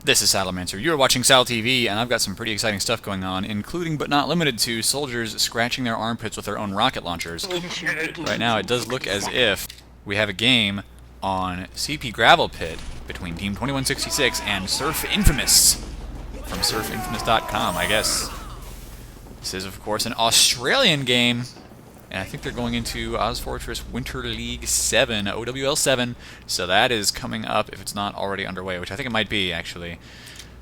This is Salamancer. You are watching SalTV, and I've got some pretty exciting stuff going on, including but not limited to soldiers scratching their armpits with their own rocket launchers. Right now, it does look as if we have a game on CP Gravelpit between Team 2166 and surf.Infamous from surf.Infamous.com, I guess. This is, of course, an Australian game, and I think they're going into Oz Fortress Winter League 7, OWL7, so that is coming up if it's not already underway, which I think it might be, actually.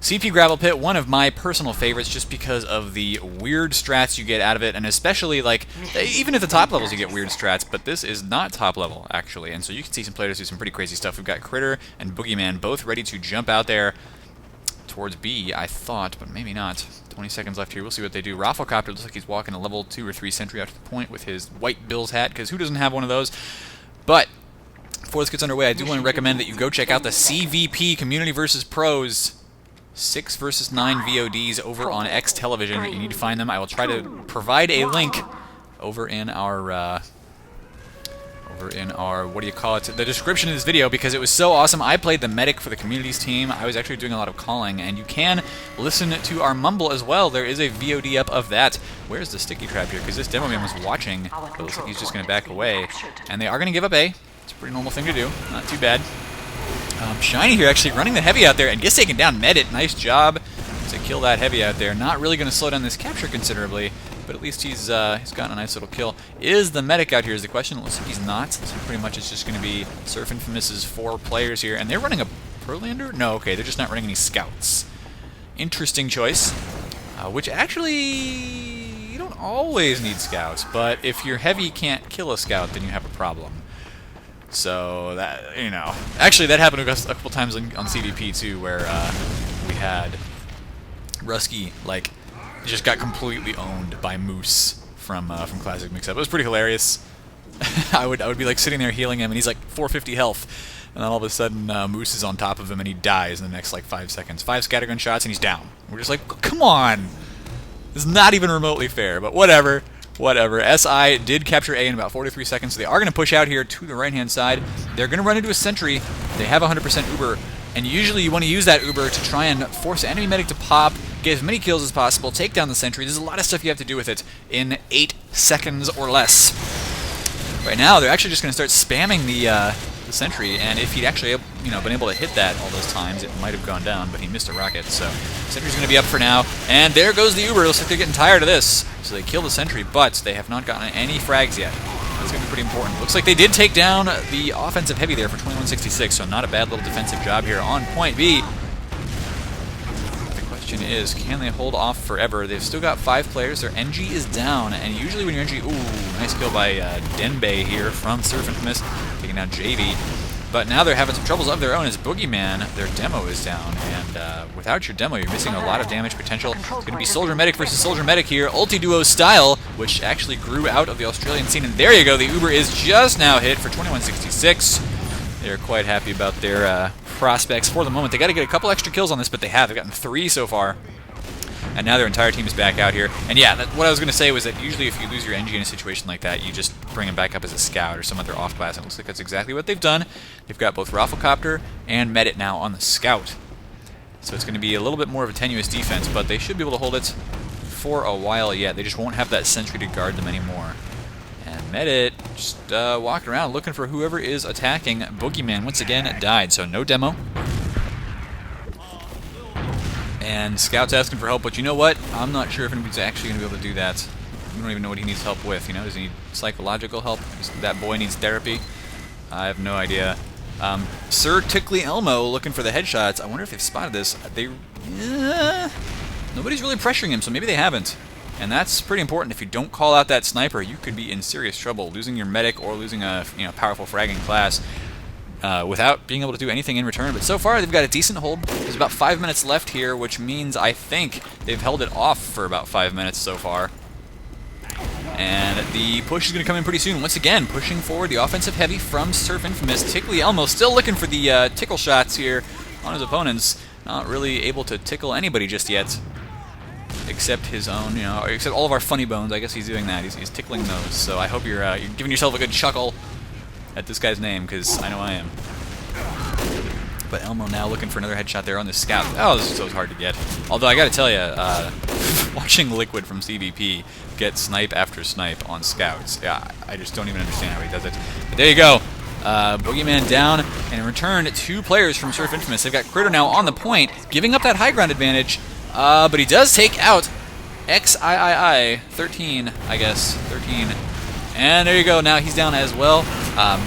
CP Gravelpit, one of my personal favorites just because of the weird strats you get out of it, and especially, like, even at the top levels you get weird strats, but this is not top level, actually, and so you can see some players do some pretty crazy stuff. We've got Critter and Boogeyman both ready to jump out there towards B, I thought, but maybe not. 20 seconds left here. We'll see what they do. Rafflecopter looks like he's walking a level 2 or 3 sentry out to the point with his white Bill's hat, because who doesn't have one of those? But before this gets underway, I do want to recommend that you go check out the CVP Community vs. Pros 6 vs. 9 VODs over on X Television. You need to find them. I will try to provide a link over in our what do you call it, the description of this video, because it was so awesome. I played the medic for the communities team. I was actually doing a lot of calling, and you can listen to our mumble as well. There is a VOD up of that. Where's the sticky trap here? Because this demo man was watching, but it looks like he's just going to back away. And they are going to give up A. It's a pretty normal thing to do. Not too bad. Shiny here actually running the heavy out there and gets taken down. Medit, nice job to kill that heavy out there. Not really going to slow down this capture considerably, but at least he's gotten a nice little kill. Is the medic out here is the question. It looks like he's not, so pretty much it's just going to be surf.Infamous's 4 players here, and they're running a Prolander? No, okay, they're just not running any scouts. Interesting choice, which actually, you don't always need scouts, but if your heavy can't kill a scout, then you have a problem. So, that, you know, actually that happened to us a couple times on CVP too, where we had Rusky, like, just got completely owned by Moose from Classic Mix-Up. It was pretty hilarious. I would be like sitting there healing him, and he's like 450 health, and then all of a sudden Moose is on top of him, and he dies in the next like 5 seconds. 5 scattergun shots, and he's down. We're just like, come on! This is not even remotely fair, but whatever. Whatever. SI did capture A in about 43 seconds, so they are going to push out here to the right-hand side. They're going to run into a sentry. They have 100% Uber, and usually you want to use that Uber to try and force the enemy medic to pop, get as many kills as possible, take down the sentry. There's a lot of stuff you have to do with it in 8 seconds or less. Right now, they're actually just going to start spamming the sentry, and if he'd actually been able to hit that all those times, it might have gone down, but he missed a rocket, so sentry's going to be up for now. And there goes the Uber. Looks like they're getting tired of this, so they kill the sentry, but they have not gotten any frags yet. That's going to be pretty important. Looks like they did take down the offensive heavy there for 2166, so not a bad little defensive job here on point B. The question is, can they hold off forever? They've still got 5 players. Their NG is down, and usually when your NG... Ooh, nice kill by Denbei here from surf.Infamous, taking down JV. But now they're having some troubles of their own as Boogeyman, their demo is down, and without your demo, you're missing a lot of damage potential. It's going to be Soldier Medic versus Soldier Medic here, Ulti-Duo style, which actually grew out of the Australian scene, and there you go, the Uber is just now hit for 2166. They're quite happy about their prospects for the moment. They got to get a couple extra kills on this, but they have. They've gotten 3 so far. And now their entire team is back out here. And yeah, what I was going to say was that usually if you lose your NG in a situation like that, you just bring him back up as a scout or some other off-class, and it looks like that's exactly what they've done. They've got both Rafflecopter and Medit now on the scout. So it's going to be a little bit more of a tenuous defense, but they should be able to hold it for a while yet. They just won't have that sentry to guard them anymore. And Medit just walking around looking for whoever is attacking. Boogeyman once again died, so no demo. And Scout's asking for help, but you know what? I'm not sure if anybody's actually going to be able to do that. We don't even know what he needs help with, you know? Does he need psychological help? That boy needs therapy? I have no idea. Sir Tickly Elmo looking for the headshots. I wonder if they've spotted this. Nobody's really pressuring him, so maybe they haven't. And that's pretty important. If you don't call out that sniper, you could be in serious trouble. Losing your medic or losing a powerful fragging class without being able to do anything in return. But so far, they've got a decent hold. There's about 5 minutes left here, which means I think they've held it off for about 5 minutes so far. And the push is going to come in pretty soon. Once again, pushing forward the offensive heavy from Surf.Infamous. Tickly Elmo still looking for the tickle shots here on his opponents. Not really able to tickle anybody just yet, except his own, except all of our funny bones. I guess he's doing that. He's tickling those. So I hope you're giving yourself a good chuckle at this guy's name, because I know I am. But Elmo now looking for another headshot there on the scout. Oh, this is so hard to get. Although I gotta tell you, watching Liquid from CVP get snipe after snipe on scouts, yeah, I just don't even understand how he does it. But there you go. Boogeyman down, and in return, 2 players from surf.Infamous. They've got Critter now on the point, giving up that high ground advantage, but he does take out XIII 13, I guess, 13. And there you go, now he's down as well.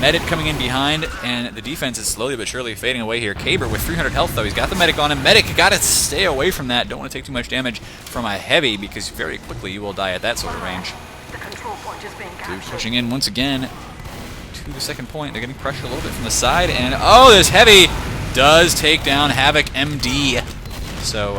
Medic coming in behind, and the defense is slowly but surely fading away here. Caber with 300 health, though. He's got the medic on him. Medic, you got to stay away from that. Don't want to take too much damage from a heavy, because very quickly you will die at that sort of range. Dude pushing in once again to the second point. They're getting pressure a little bit from the side, and oh, this heavy does take down Havoc MD. So,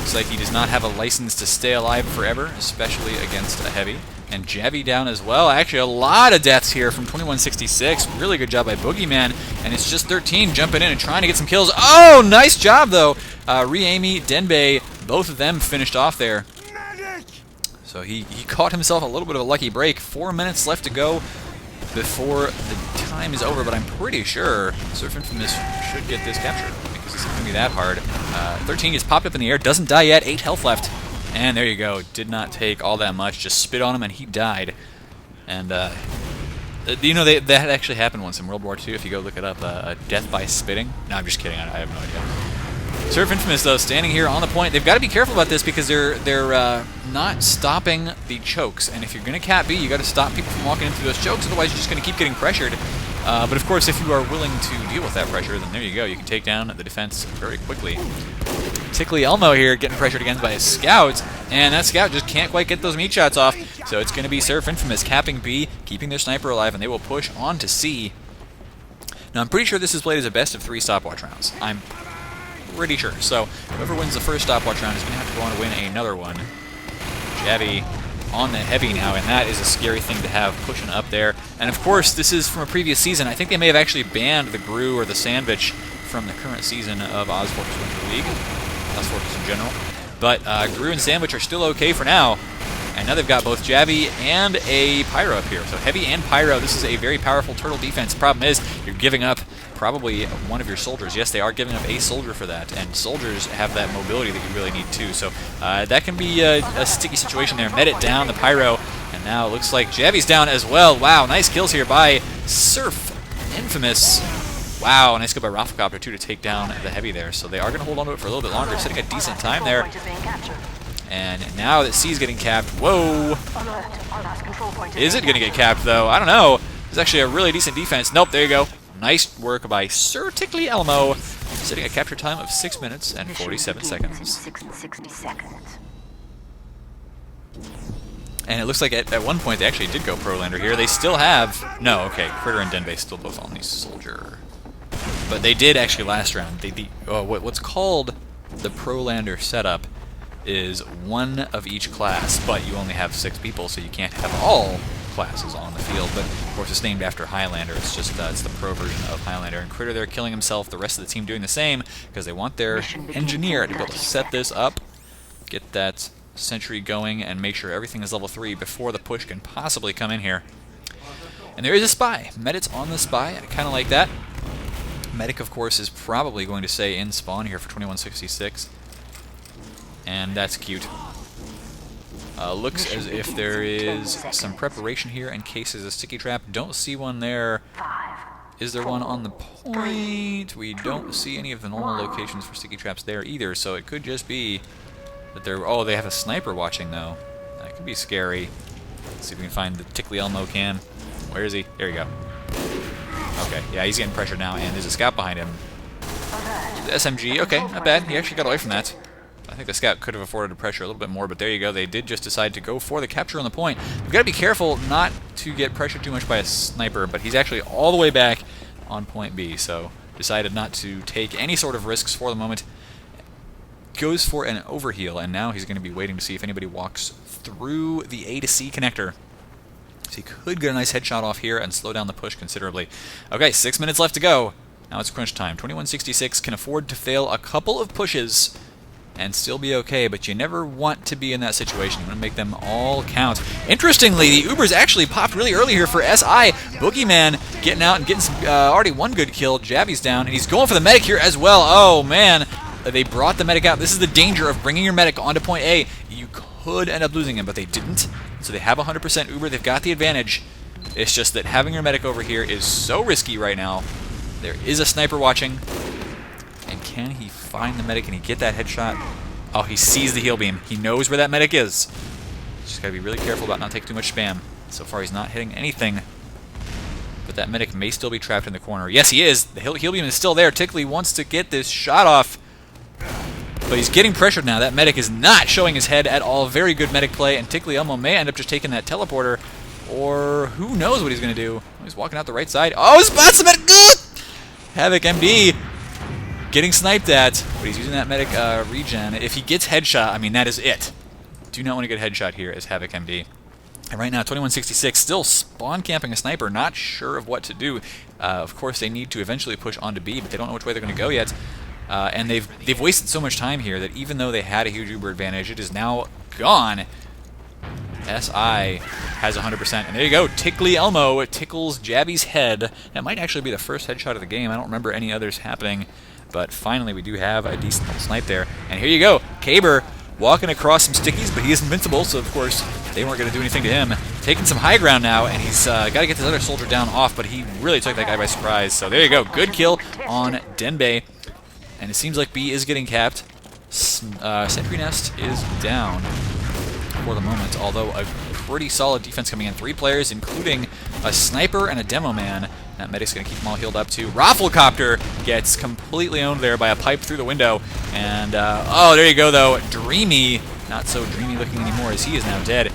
looks like he does not have a license to stay alive forever, especially against a heavy. And Javi down as well. Actually, a lot of deaths here from 2166. Really good job by Boogeyman. And it's just 13 jumping in and trying to get some kills. Oh, nice job, though. Riemi, Denbei, both of them finished off there. So he caught himself a little bit of a lucky break. 4 minutes left to go before the time is over. But I'm pretty sure surf.Infamous should get this capture, because it's not going to be that hard. 13 gets popped up in the air. Doesn't die yet. 8 health left. And there you go. Did not take all that much. Just spit on him and he died. And, you know, that actually happened once in World War II, if you go look it up. Death by spitting. No, I'm just kidding. I have no idea. surf.Infamous, though, standing here on the point. They've got to be careful about this because they're not stopping the chokes. And if you're going to cap B, you got to stop people from walking into those chokes. Otherwise, you're just going to keep getting pressured. But, of course, if you are willing to deal with that pressure, then there you go. You can take down the defense very quickly. Tickly Elmo here getting pressured again by a scout, and that scout just can't quite get those meat shots off. So it's going to be surf.Infamous capping B, keeping their sniper alive, and they will push on to C. Now, I'm pretty sure this is played as a best-of-3 stopwatch rounds. I'm pretty sure. So whoever wins the first stopwatch round is going to have to go on to win another one. Javi on the heavy now, and that is a scary thing to have pushing up there. And of course, this is from a previous season. I think they may have actually banned the Gru or the Sandwich from the current season of OZ4 Winter League. OZ4 in general. But Gru and Sandwich are still okay for now. And now they've got both Javi and a Pyro up here. So Heavy and Pyro, this is a very powerful turtle defense. Problem is, you're giving up probably one of your soldiers. Yes, they are giving up a soldier for that. And soldiers have that mobility that you really need too. So that can be a sticky situation there. Med it down, the Pyro. And now it looks like Javi's down as well. Wow, nice kills here by surf.Infamous. Wow, nice kill by Rafflecopter too to take down the Heavy there. So they are going to hold on to it for a little bit longer, sitting a decent time there. And now that C's getting capped, whoa! Is it going to get capped, though? I don't know. It's actually a really decent defense. Nope, there you go. Nice work by Sir Tickly Elmo, sitting a capture time of 6 minutes and 47 seconds. And it looks like at one point they actually did go Prolander here. They still have... No, okay, Critter and Denbei still both on the Soldier. But they did actually last round. What's called the Prolander setup is one of each class, but you only have 6 people, so you can't have all classes on the field. But of course, it's named after Highlander. It's just it's the pro version of Highlander. And Critter there killing himself. The rest of the team doing the same because they want their engineer to be able to set this up, get that sentry going, and make sure everything is level 3 before the push can possibly come in here. And there is a spy. Medit's on the spy. I kind of like that. Medic, of course, is probably going to stay in spawn here for 2166. And that's cute. Looks as if there is some preparation here in case there's a sticky trap. Don't see one there. Is there one on the point? We don't see any of the normal locations for sticky traps there either, so it could just be that they're... Oh, they have a sniper watching, though. That could be scary. Let's see if we can find the Tickly Elmo can. Where is he? There you go. Okay, yeah, he's getting pressured now, and there's a scout behind him. The SMG, okay, not bad. He actually got away from that. I think the scout could have afforded to pressure a little bit more, but there you go. They did just decide to go for the capture on the point. We've got to be careful not to get pressured too much by a sniper, but he's actually all the way back on point B, so decided not to take any sort of risks for the moment. Goes for an overheal, and now he's going to be waiting to see if anybody walks through the A to C connector. So he could get a nice headshot off here and slow down the push considerably. Okay, 6 minutes left to go. Now it's crunch time. 2166 can afford to fail a couple of pushes and still be okay, but you never want to be in that situation. You want to make them all count. Interestingly, the Ubers actually popped really early here for SI. Boogeyman getting out and getting some, already one good kill. Jabby's down, and he's going for the medic here as well. Oh, man. They brought the medic out. This is the danger of bringing your medic onto point A. You could end up losing him, but they didn't. So they have 100% Uber. They've got the advantage. It's just that having your medic over here is so risky right now. There is a sniper watching. And can he find the medic? Can he get that headshot? Oh, he sees the heal beam. He knows where that medic is. Just got to be really careful about not taking too much spam. So far, he's not hitting anything. But that medic may still be trapped in the corner. Yes, he is. The heal beam is still there. Tickley wants to get this shot off. But he's getting pressured now. That medic is not showing his head at all. Very good medic play. And Tickley Elmo may end up just taking that teleporter. Or who knows what he's going to do. He's walking out the right side. Oh, spots the medic. Good! Havoc MD. Getting sniped at, but he's using that medic regen. If he gets headshot, I mean, that is it. Do not want to get headshot here as Havoc MD. And right now, 2166 still spawn camping a sniper, not sure of what to do. Of course, they need to eventually push onto B, but they don't know which way they're going to go yet. And they've wasted so much time here that even though they had a huge Uber advantage, it is now gone. SI has 100%. And there you go. Tickley Elmo tickles Jabby's head. That might actually be the first headshot of the game. I don't remember any others happening. But finally, we do have a decent little snipe there. And here you go. Caber walking across some stickies, but he is invincible, so of course they weren't going to do anything to him. Taking some high ground now, and he's got to get this other soldier down off, but he really took that guy by surprise. So there you go. Good kill on Denbei. And it seems like B is getting capped. Sentry Nest is down for the moment, although a pretty solid defense coming in. 3 players, including a sniper and a demo man. That medic's going to keep them all healed up too. Rafflecopter gets completely owned there by a pipe through the window. And, oh, there you go, though. Dreamy, not so dreamy looking anymore as he is now dead.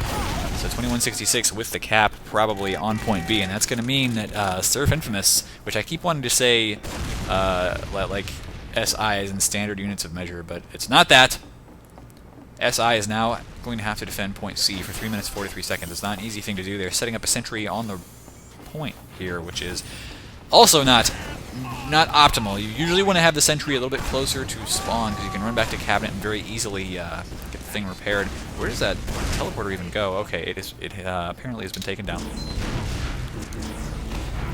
So 2166 with the cap probably on point B. And that's going to mean that surf.Infamous, which I keep wanting to say like SI is in standard units of measure, but it's not that. SI is now going to have to defend point C for 3 minutes 43 seconds. It's not an easy thing to do. They're setting up a sentry on the point here, which is also not optimal. You usually want to have the sentry a little bit closer to spawn because you can run back to cabinet and very easily get the thing repaired. Where does that teleporter even go? Okay, it apparently has been taken down.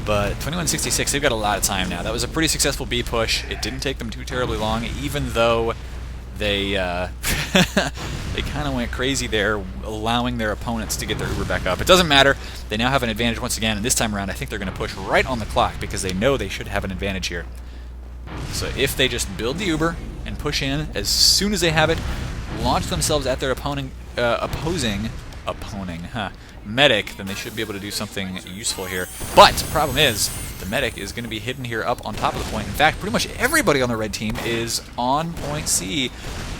But 2166, they've got a lot of time now. That was a pretty successful B push. It didn't take them too terribly long, even though they they kind of went crazy there, allowing their opponents to get their Uber back up. It doesn't matter. They now have an advantage once again, and this time around I think they're going to push right on the clock because they know they should have an advantage here. So if they just build the Uber and push in as soon as they have it, launch themselves at their opposing medic, then they should be able to do something useful here. But the problem is, the medic is going to be hidden here up on top of the point. In fact, pretty much everybody on the red team is on point C.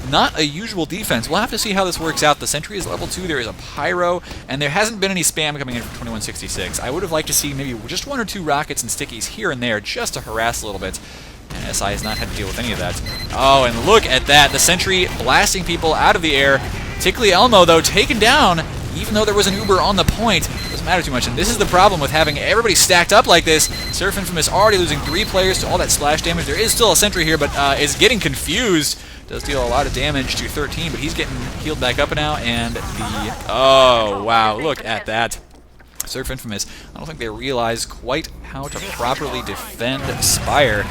Not a usual defense. We'll have to see how this works out. The sentry is level 2, there is a pyro, and there hasn't been any spam coming in from 2166. I would have liked to see maybe just 1 or 2 rockets and stickies here and there just to harass a little bit. And SI has not had to deal with any of that. Oh, and look at that. The sentry blasting people out of the air. Tickley Elmo, though, taken down. Even though there was an Uber on the point, it doesn't matter too much. And this is the problem with having everybody stacked up like this. surf.Infamous already losing 3 players to all that splash damage. There is still a sentry here, but is getting confused. Does deal a lot of damage to 13, but he's getting healed back up now. And the... oh, wow. Look at that. surf.Infamous, I don't think they realize quite how to properly defend Spire.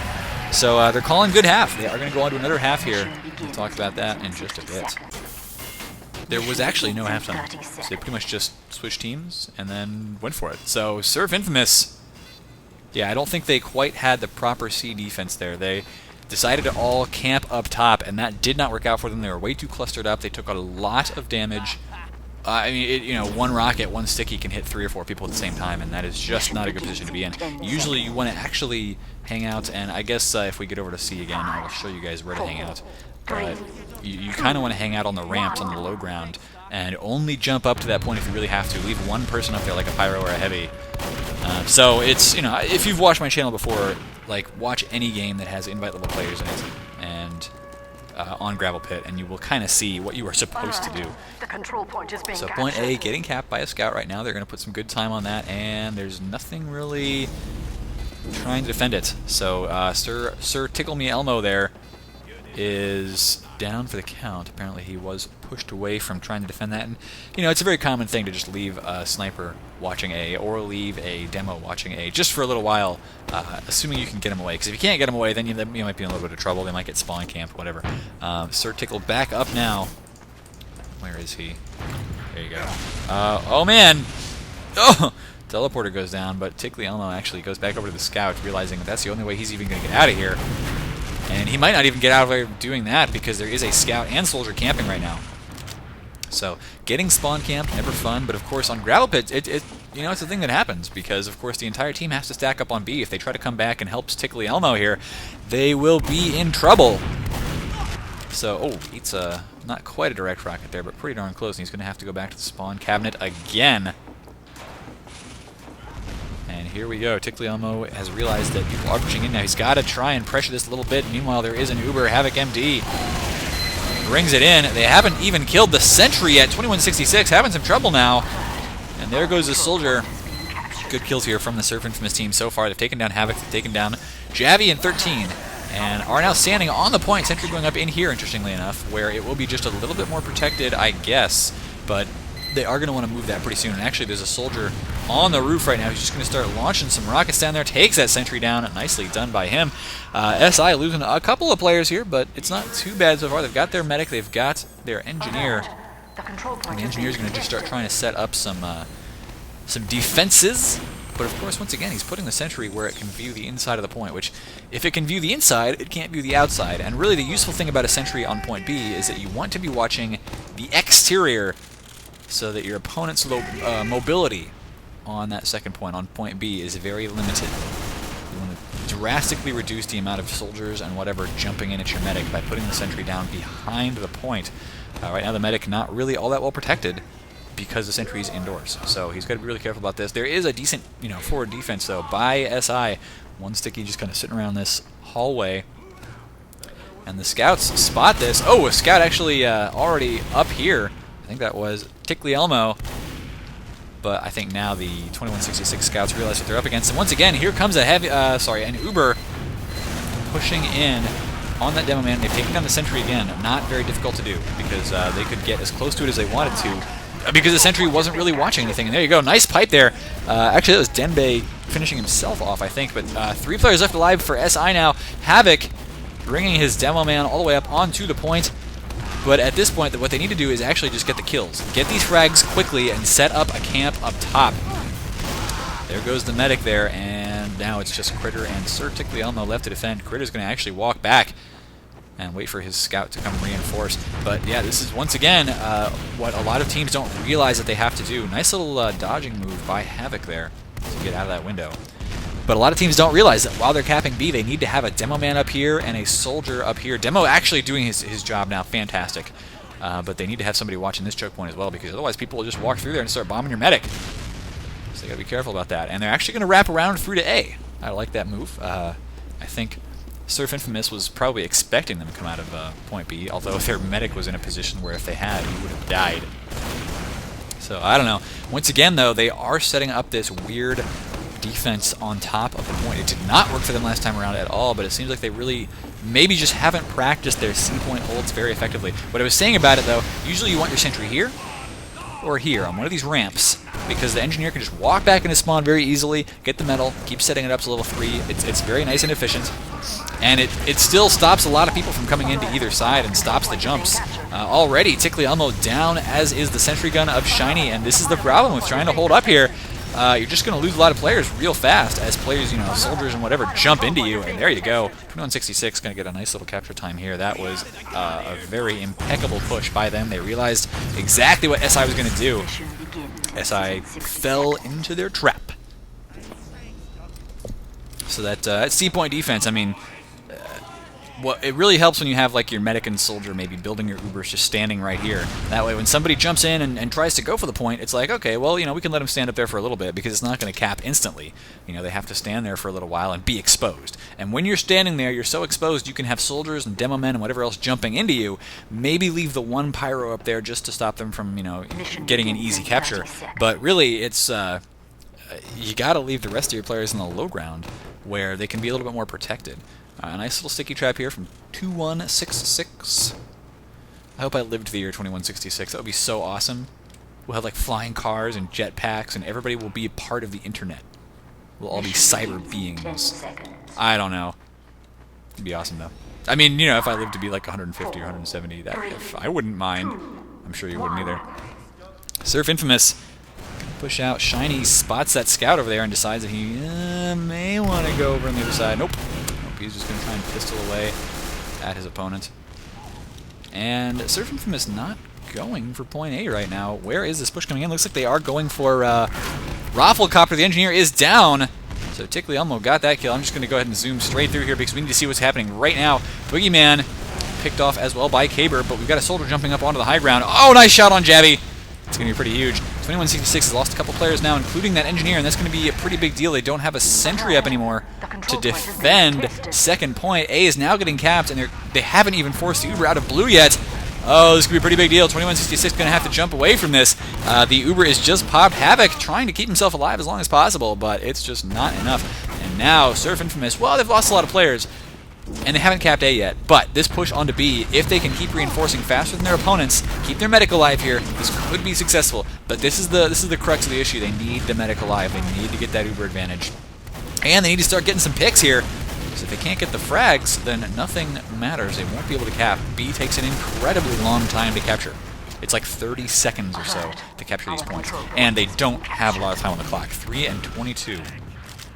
So they're calling good half. They are going to go on to another half here. We'll talk about that in just a bit. There was actually no halftime, so they pretty much just switched teams and then went for it. So surf.Infamous, yeah, I don't think they quite had the proper C defense there. They decided to all camp up top, and that did not work out for them. They were way too clustered up. They took a lot of damage. I mean, you know, 1 rocket, 1 sticky can hit 3 or 4 people at the same time, and that is just not a good position to be in. Usually you want to actually hang out, and I guess if we get over to C again, I'll show you guys where to hang out. But you kind of want to hang out on the ramps on the low ground, and only jump up to that point if you really have to. Leave 1 person up there like a pyro or a heavy. So it's, you know, if you've watched my channel before, like, watch any game that has invite level players in it, and on Gravelpit, and you will kind of see what you are supposed to do. So point A getting capped by a scout right now. They're going to put some good time on that, and there's nothing really trying to defend it. So Sir Tickle Me Elmo there is down for the count. Apparently he was pushed away from trying to defend that. And, you know, it's a very common thing to just leave a sniper watching A or leave a demo watching A just for a little while, assuming you can get him away. Because if you can't get him away, then you might be in a little bit of trouble. They might get spawn camped, whatever. Sir Tickle back up now. Where is he? There you go. Oh, man! Oh! Teleporter goes down, but Tickly Elmo actually goes back over to the scout, realizing that that's the only way he's even going to get out of here. And he might not even get out of doing that because there is a scout and soldier camping right now. So getting spawn camped, never fun. But of course on Gravelpit, you know, it's a thing that happens because of course the entire team has to stack up on B. If they try to come back and help Tickly Elmo here, they will be in trouble. So it's not quite a direct rocket there, but pretty darn close. And he's going to have to go back to the spawn cabinet again. And here we go. Tickly Elmo has realized that people are pushing in now. He's got to try and pressure this a little bit. Meanwhile, there is an Uber. Havoc MD brings it in. They haven't even killed the sentry yet. 2166 having some trouble now. And there goes the soldier. Good kills here from the surf.Infamous team so far. They've taken down Havoc. They've taken down Javi in 13. And are now standing on the point. Sentry going up in here, interestingly enough, where it will be just a little bit more protected, I guess. But they are going to want to move that pretty soon. And actually, there's a soldier on the roof right now. He's just going to start launching some rockets down there. Takes that sentry down. Nicely done by him. SI losing a couple of players here, but it's not too bad so far. They've got their medic. They've got their engineer. And the engineer's going to just start trying to set up some defenses. But of course, once again, he's putting the sentry where it can view the inside of the point, which, if it can view the inside, it can't view the outside. And really, the useful thing about a sentry on point B is that you want to be watching the exterior so that your opponent's mobility on that second point, on point B, is very limited. You want to drastically reduce the amount of soldiers and whatever jumping in at your medic by putting the sentry down behind the point. Right now, the medic not really all that well protected because the sentry is indoors. So he's got to be really careful about this. There is a decent, forward defense, though, by SI. One sticky just kind of sitting around this hallway. And the scouts spot this. Oh, a scout actually already up here. I think that was Tickly Elmo. But I think now the 2166 scouts realize what they're up against. And once again, here comes an Uber pushing in on that demo man. They've taken down the sentry again. Not very difficult to do because they could get as close to it as they wanted to because the sentry wasn't really watching anything. And there you go. Nice pipe there. Actually, that was Denbei finishing himself off, I think. But 3 players left alive for SI now. Havoc bringing his demo man all the way up onto the point. But at this point, what they need to do is actually just get the kills. Get these frags quickly and set up a camp up top. There goes the medic there, and now it's just Critter and Sir Tickly Elmo left to defend. Critter's going to actually walk back and wait for his scout to come reinforce. But yeah, this is once again what a lot of teams don't realize that they have to do. Nice little dodging move by Havoc there to get out of that window. But a lot of teams don't realize that while they're capping B, they need to have a demo man up here and a soldier up here. Demo actually doing his job now, fantastic. But they need to have somebody watching this choke point as well, because otherwise people will just walk through there and start bombing your medic. So you gotta be careful about that. And they're actually gonna wrap around through to A. I like that move. I think surf.Infamous was probably expecting them to come out of point B, although their medic was in a position where if they had, he would have died. So I don't know. Once again, though, they are setting up this weird defense on top of the point. It did not work for them last time around at all, but it seems like they really maybe just haven't practiced their C point holds very effectively. What I was saying about it, though, usually you want your sentry here or here on one of these ramps, because the engineer can just walk back into spawn very easily, get the metal, keep setting it up to level 3. It's very nice and efficient, and it still stops a lot of people from coming into either side and stops the jumps. Already, Tickly Elmo down, as is the sentry gun of Shiny, and this is the problem with trying to hold up here. You're just going to lose a lot of players real fast as players, soldiers and whatever, jump into you, and there you go. 2166 going to get a nice little capture time here. That was a very impeccable push by them. They realized exactly what SI was going to do. SI fell into their trap. So that C-point defense, I mean, well, it really helps when you have like your medic and soldier maybe building your Ubers just standing right here. That way when somebody jumps in and tries to go for the point, it's like, okay, well, we can let them stand up there for a little bit because it's not going to cap instantly. They have to stand there for a little while and be exposed. And when you're standing there, you're so exposed you can have soldiers and demo men and whatever else jumping into you. Maybe leave the one pyro up there just to stop them from, getting an easy capture. But really, it's you got to leave the rest of your players in the low ground where they can be a little bit more protected. A nice little sticky trap here from 2166. I hope I lived to the year 2166. That would be so awesome. We'll have like flying cars and jetpacks, and everybody will be a part of the internet. We'll all be cyber beings. I don't know. It'd be awesome though. I mean, you know, if I lived to be like 150 or 170, that if I wouldn't mind. I'm sure you wouldn't either. surf.Infamous. Push out. Shiny spots that scout over there and decides that he may want to go over on the other side. Nope. Nope. He's just going to try and pistol away at his opponent. And surf.Infamous not going for point A right now. Where is this push coming in? Looks like they are going for Rafflecopter. The engineer is down. So Tickly Elmo got that kill. I'm just going to go ahead and zoom straight through here because we need to see what's happening right now. Boogeyman picked off as well by Caber, but we've got a soldier jumping up onto the high ground. Oh, nice shot on Jabby. It's going to be pretty huge. 2166 has lost a couple players now, including that engineer, and that's going to be a pretty big deal. They don't have a sentry up anymore to defend second point. A is now getting capped, and they haven't even forced the Uber out of blue yet. Oh, this could be a pretty big deal. 2166 going to have to jump away from this. The Uber is just popped Havoc, trying to keep himself alive as long as possible, but it's just not enough. And now, surf.Infamous, well, they've lost a lot of players, and they haven't capped A yet. But this push onto B, if they can keep reinforcing faster than their opponents, keep their medic alive here, this could be successful. But this is the crux of the issue. They need the medic alive. They need to get that Uber advantage. And they need to start getting some picks here. Because if they can't get the frags, then nothing matters. They won't be able to cap. B takes an incredibly long time to capture. It's like 30 seconds or so to capture these points. And they don't have a lot of time on the clock. 3 and 22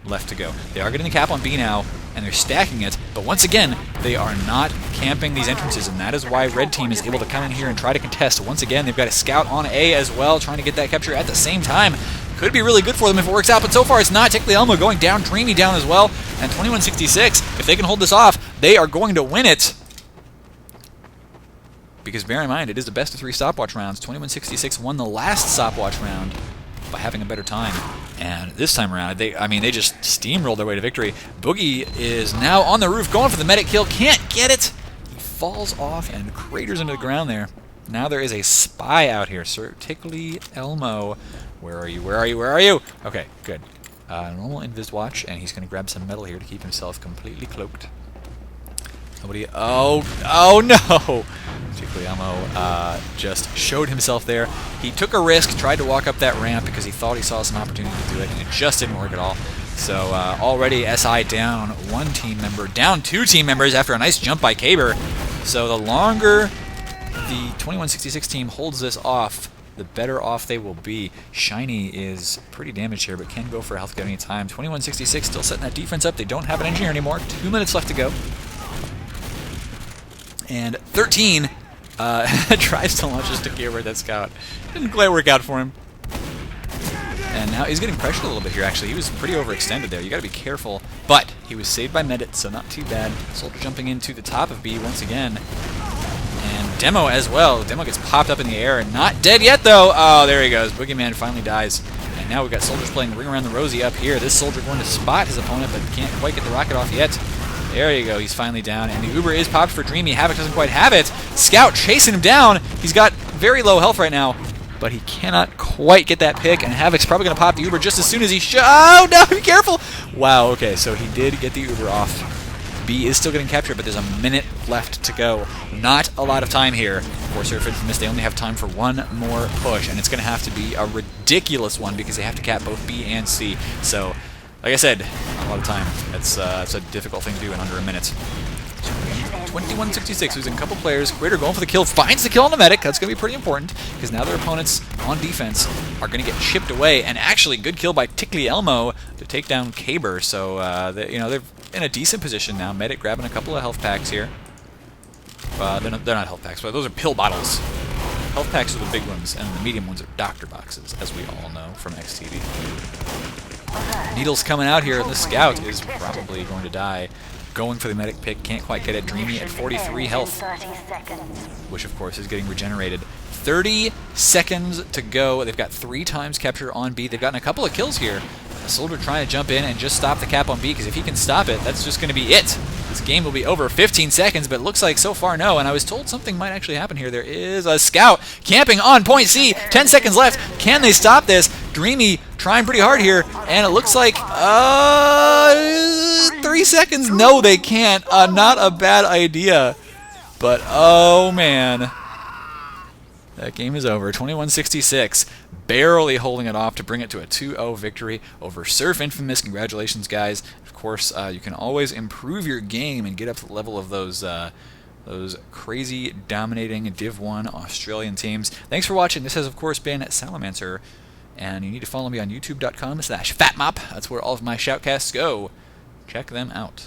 left to go. They are getting the cap on B now, and they're stacking it, but once again, they are not camping these entrances, and that is why Red Team is able to come in here and try to contest. Once again, they've got a scout on A as well, trying to get that capture at the same time. Could be really good for them if it works out, but so far it's not. Tickly Elmo going down, Dreamy down as well, and 2166, if they can hold this off, they are going to win it. Because bear in mind, it is the best of 3 stopwatch rounds. 2166 won the last stopwatch round by having a better time. And this time around, they just steamrolled their way to victory. Boogie is now on the roof, going for the medic kill. Can't get it. He falls off and craters into the ground there. Now there is a spy out here. Sir Tickly Elmo. Where are you? Where are you? Where are you? Okay, good. Normal invis watch, and he's going to grab some metal here to keep himself completely cloaked. Nobody. Oh no! Tickly Elmo just showed himself there. He took a risk, tried to walk up that ramp because he thought he saw some opportunity to do it, and it just didn't work at all. So already SI down 1 team member, down 2 team members after a nice jump by Caber. So the longer the 2166 team holds this off, the better off they will be. Shiny is pretty damaged here, but can go for health at any time. 2166 still setting that defense up. They don't have an engineer anymore. 2 minutes left to go. And 13 tries to launch a sticky over that scout. Didn't quite work out for him. And now he's getting pressured a little bit here, actually. He was pretty overextended there. You gotta be careful. But he was saved by Medit, so not too bad. Soldier jumping into the top of B once again. And Demo as well. Demo gets popped up in the air. Not dead yet, though. Oh, there he goes. Boogeyman finally dies. And now we've got soldiers playing Ring Around the Rosie up here. This soldier going to spot his opponent, but can't quite get the rocket off yet. There you go, he's finally down, and the Uber is popped for Dreamy. Havoc doesn't quite have it. Scout chasing him down. He's got very low health right now, but he cannot quite get that pick, and Havoc's probably going to pop the Uber just as soon as he oh, no, be careful! Wow, okay, so he did get the Uber off. B is still getting captured, but there's a minute left to go. Not a lot of time here for surf.Infamous. They only have time for 1 more push, and it's going to have to be a ridiculous one because they have to cap both B and C. So, like I said, not a lot of time. It's a difficult thing to do in under a minute. 2166 losing a couple players. Critter going for the kill, finds the kill on the medic. That's going to be pretty important because now their opponents on defense are going to get chipped away. And actually, good kill by Tickly Elmo to take down Caber. So they're in a decent position now. Medic grabbing a couple of health packs here. They're not health packs, but those are pill bottles. Health packs are the big ones, and the medium ones are doctor boxes, as we all know from XTV. Needles coming out here, and the scout is probably going to die. Going for the medic pick, can't quite get it. Dreamy at 43 health, which of course is getting regenerated. 30 seconds to go. They've got 3 times capture on B. They've gotten a couple of kills here. A soldier trying to jump in and just stop the cap on B, because if he can stop it, that's just going to be it. This game will be over. 15 seconds, but it looks like so far no, and I was told something might actually happen here. There is a scout camping on point C. 10 seconds left. Can they stop this? Dreamy trying pretty hard here, and it looks like 30 3 seconds? No, they can't. Not a bad idea. But, oh, man. That game is over. 21-66. Barely holding it off to bring it to a 2-0 victory over surf.Infamous. Congratulations, guys. Of course, you can always improve your game and get up to the level of those crazy, dominating Div 1 Australian teams. Thanks for watching. This has, of course, been Salamancer. And you need to follow me on youtube.com/fatmop. That's where all of my shoutcasts go. Check them out.